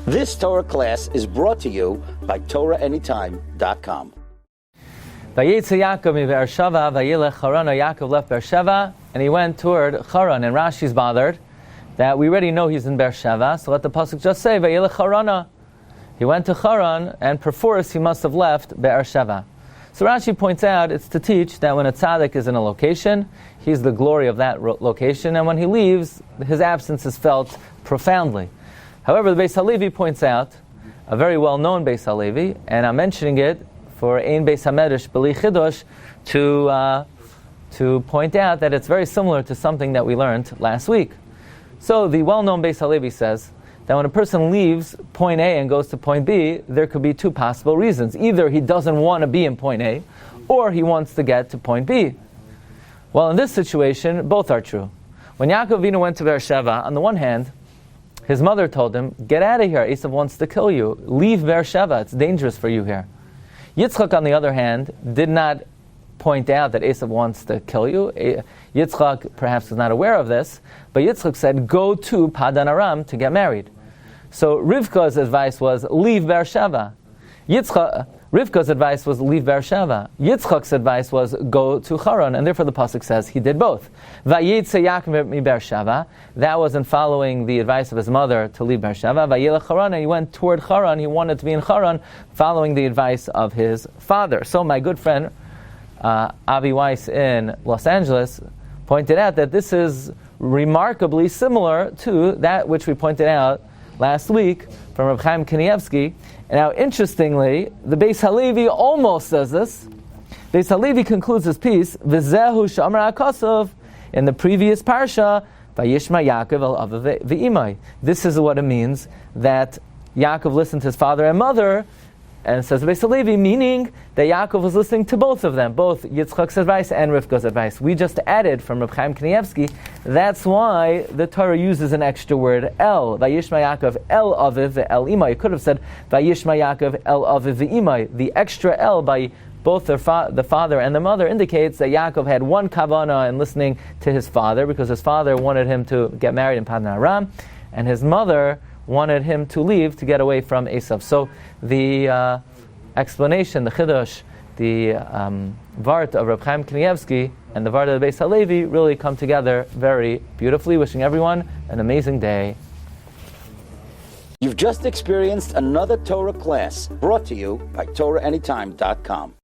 This Torah class is brought to you by TorahAnytime.com. Vayeitzey Yaakov mi Beersheva, Vayelech Haran. Yaakov left Beersheva and he went toward Haran. And Rashi's bothered that we already know he's in Beersheva, so let the pasuk just say Vayelech Haran. He went to Haran, and perforce he must have left Beersheva. So Rashi points out it's to teach that when a tzaddik is in a location, he's the glory of that location, and when he leaves, his absence is felt profoundly. However, the Beis Haleivi points out, a very well-known Beis Haleivi, and I'm mentioning it for Ein Beis HaMedrash B'li Chidosh to point out that it's very similar to something that we learned last week. So the well-known Beis Haleivi says that when a person leaves point A and goes to point B, there could be two possible reasons. Either he doesn't want to be in point A, or he wants to get to point B. Well, in this situation, both are true. When Yaakov Avinu went to Beersheva, on the one hand, his mother told him, "Get out of here, Esav wants to kill you. Leave Beersheva, it's dangerous for you here." Yitzchak, on the other hand, did not point out that Esav wants to kill you. Yitzchak perhaps was not aware of this, but Yitzchak said, "Go to Padan Aram to get married." So Rivka's advice was, "Leave Beersheva." Rivka's advice was, "Leave Beersheva." Yitzchak's advice was, "Go to Haran," and therefore the pasuk says he did both. Vayeitzey Yaakov mi Beersheva. That was in following the advice of his mother to leave Beersheva. Vayelech Haran, and he went toward Haran. He wanted to be in Haran, following the advice of his father. So my good friend Avi Weiss in Los Angeles pointed out that this is remarkably similar to that which we pointed out last week from Rav Chaim Kanievsky. And now, interestingly, the Beis Haleivi almost says this. Beis Haleivi concludes his piece, V'zehu she'amar HaKosov, in the previous parsha, Vayishma Yaakov el Avav v'imai. This is what it means, that Yaakov listened to his father and mother, and it says Beis Haleivi, meaning that Yaakov was listening to both of them, both Yitzchak's advice and Rivka's advice. We just added from Rav Chaim Kanievsky, that's why the Torah uses an extra word, El. Vayishma Yaakov El Aviv ve'el Imai. It could have said Vayishma Yaakov El Aviv ve'imai. The extra El by both the father and the mother indicates that Yaakov had one kavanah in listening to his father, because his father wanted him to get married in Padan Aram, and his mother wanted him to leave to get away from Esav. So the explanation, the Chidosh, the Vart of Rav Chaim Kanievsky and the Vart of the Beis Haleivi really come together very beautifully. Wishing everyone an amazing day. You've just experienced another Torah class brought to you by TorahAnytime.com.